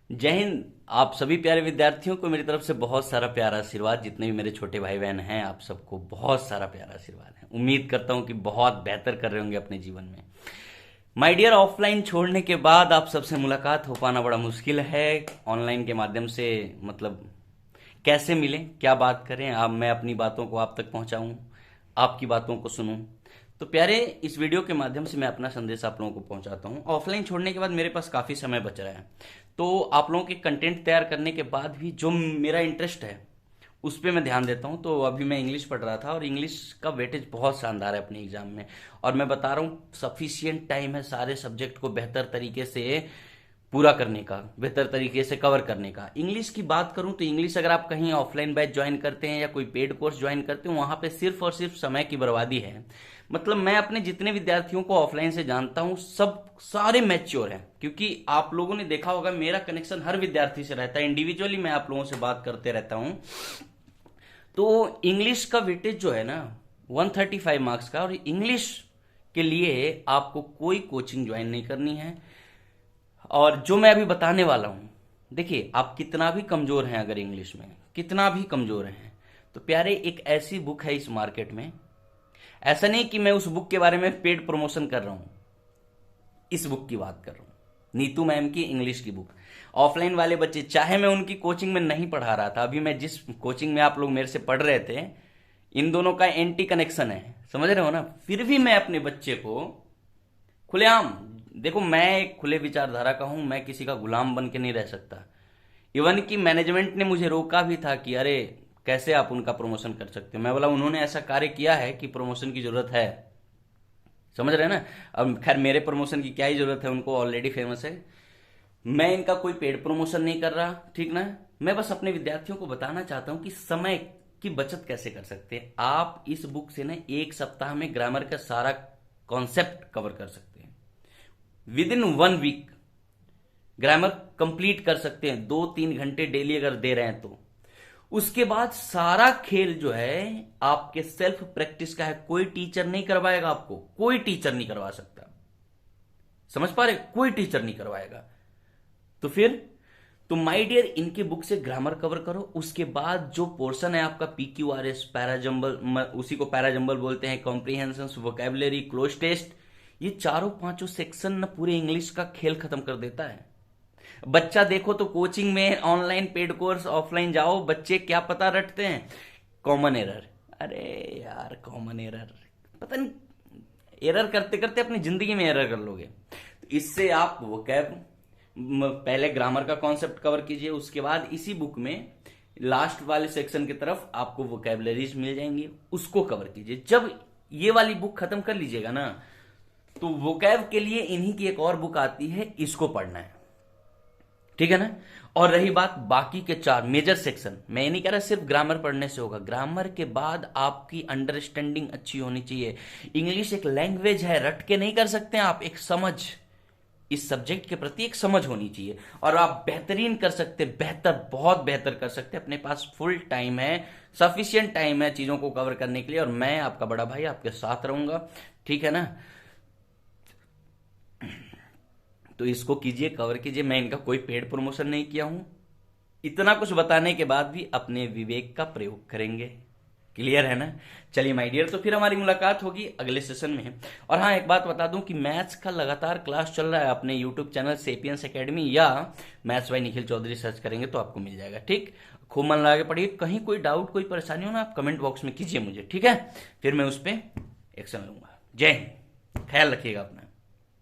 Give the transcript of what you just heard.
जय हिंद। आप सभी प्यारे विद्यार्थियों को मेरी तरफ से बहुत सारा प्यारा आशीर्वाद। जितने भी मेरे छोटे भाई बहन हैं, आप सबको बहुत सारा प्यारा आशीर्वाद है। उम्मीद करता हूं कि बहुत बेहतर कर रहे होंगे अपने जीवन में। माय डियर, ऑफलाइन छोड़ने के बाद आप सबसे मुलाकात हो पाना बड़ा मुश्किल है। ऑनलाइन के माध्यम से मतलब कैसे मिलें, क्या बात करें, अब मैं अपनी बातों को आप तक पहुंचाऊं, आपकी बातों को सुनूं। तो प्यारे, इस वीडियो के माध्यम से मैं अपना संदेश आप लोगों को पहुंचाता हूं। ऑफलाइन छोड़ने के बाद मेरे पास काफ़ी समय बच रहा है, तो आप लोगों के कंटेंट तैयार करने के बाद भी जो मेरा इंटरेस्ट है उस पर मैं ध्यान देता हूँ। तो अभी मैं इंग्लिश पढ़ रहा था और इंग्लिश का वेटेज बहुत शानदार है अपने एग्जाम में। और मैं बता रहा हूँ, सफिशियंट टाइम है सारे सब्जेक्ट को बेहतर तरीके से पूरा करने का, बेहतर तरीके से कवर करने का। इंग्लिश की बात करूं तो इंग्लिश अगर आप कहीं ऑफलाइन बैच ज्वाइन करते हैं या कोई पेड कोर्स ज्वाइन करते हैं, वहां पे सिर्फ और सिर्फ समय की बर्बादी है। मतलब मैं अपने जितने विद्यार्थियों को ऑफलाइन से जानता हूं, सब सारे मैच्योर हैं, क्योंकि आप लोगों ने देखा होगा मेरा कनेक्शन हर विद्यार्थी से रहता है। इंडिविजुअली मैं आप लोगों से बात करते रहता हूं। तो इंग्लिश का वेटेज जो है ना 135 मार्क्स का, और इंग्लिश के लिए आपको कोई कोचिंग ज्वाइन नहीं करनी है। और जो मैं अभी बताने वाला हूं, देखिए आप कितना भी कमजोर हैं, अगर इंग्लिश में कितना भी कमजोर हैं, तो प्यारे एक ऐसी बुक है इस मार्केट में। ऐसा नहीं कि मैं उस बुक के बारे में पेड प्रमोशन कर रहा हूं, इस बुक की बात कर रहा हूं, नीतू मैम की इंग्लिश की बुक। ऑफलाइन वाले बच्चे, चाहे मैं उनकी कोचिंग में नहीं पढ़ा रहा था, अभी मैं जिस कोचिंग में आप लोग मेरे से पढ़ रहे थे, इन दोनों का एंटी कनेक्शन है, समझ रहे हो ना। फिर भी मैं अपने बच्चे को खुलेआम, देखो मैं एक खुले विचारधारा का हूं, मैं किसी का गुलाम बन के नहीं रह सकता। इवन कि मैनेजमेंट ने मुझे रोका भी था कि अरे कैसे आप उनका प्रमोशन कर सकते हो। मैं बोला उन्होंने ऐसा कार्य किया है कि प्रमोशन की जरूरत है, समझ रहे हैं ना। अब खैर मेरे प्रमोशन की क्या ही जरूरत है, उनको ऑलरेडी फेमस है। मैं इनका कोई पेड प्रमोशन नहीं कर रहा, ठीक ना। मैं बस अपने विद्यार्थियों को बताना चाहता हूं कि समय की बचत कैसे कर सकते हैं। आप इस बुक से ना एक सप्ताह में ग्रामर का सारा कॉन्सेप्ट कवर कर सकते हैं। Within 1 week grammar complete कर सकते हैं, 2-3 घंटे डेली अगर दे रहे हैं तो। उसके बाद सारा खेल जो है आपके सेल्फ प्रैक्टिस का है, कोई टीचर नहीं करवाएगा आपको, कोई टीचर नहीं करवा सकता, समझ पा रहे, कोई टीचर नहीं करवाएगा। तो फिर तो माय डियर, इनके बुक से ग्रामर कवर करो। उसके बाद जो पोर्शन है आपका PQRS, पैराजंबल, उसी को पैराजंबल बोलते हैं, कॉम्प्रीहेंशन, वोकैबुलरी, क्लोज टेस्ट, ये चारों पांचों सेक्शन ना पूरे इंग्लिश का खेल खत्म कर देता है। बच्चा देखो तो कोचिंग में, ऑनलाइन पेड कोर्स, ऑफलाइन जाओ, बच्चे क्या पता रटते हैं, कॉमन एरर। अरे यार कॉमन एरर, पता नहीं, एरर करते करते अपनी जिंदगी में एरर कर लोगे। तो इससे आप वोकैब, पहले ग्रामर का कॉन्सेप्ट कवर कीजिए, उसके बाद इसी बुक में लास्ट वाले सेक्शन की तरफ आपको वोकैबुलरीज मिल जाएंगी, उसको कवर कीजिए। जब ये वाली बुक खत्म कर लीजिएगा ना, तो वोकैब के लिए इन्हीं की एक और बुक आती है, इसको पढ़ना है, ठीक है ना। और रही बात बाकी के 4 मेजर सेक्शन, मैं ये नहीं कह रहा सिर्फ ग्रामर पढ़ने से होगा। ग्रामर के बाद आपकी अंडरस्टैंडिंग अच्छी होनी चाहिए। इंग्लिश एक लैंग्वेज है, रट के नहीं कर सकते आप, एक समझ, इस सब्जेक्ट के प्रति एक समझ होनी चाहिए। और आप बेहतरीन कर सकते, बेहतर, बहुत बेहतर कर सकते। अपने पास फुल टाइम है, सफिशियंट टाइम है चीजों को कवर करने के लिए, और मैं आपका बड़ा भाई आपके साथ रहूंगा, ठीक है ना। तो इसको कीजिए, कवर कीजिए। मैं इनका कोई पेड प्रमोशन नहीं किया हूं। इतना कुछ बताने के बाद भी अपने विवेक का प्रयोग करेंगे, क्लियर है ना। चलिए माय डियर, तो फिर हमारी मुलाकात होगी अगले सेशन में। और हाँ, एक बात बता दूं कि मैथ्स का लगातार क्लास चल रहा है अपने यूट्यूब चैनल सेपियंस एकेडमी, या maths by Nikhil Chaudhary search करेंगे तो आपको मिल जाएगा, ठीक। खूब मन लगा के पढ़िए। कहीं कोई डाउट, कोई परेशानी हो ना, आप कमेंट बॉक्स में कीजिए मुझे, ठीक है। फिर मैं उस पर एक्शन लूंगा। जय हिंद, ख्याल रखिएगा अपना।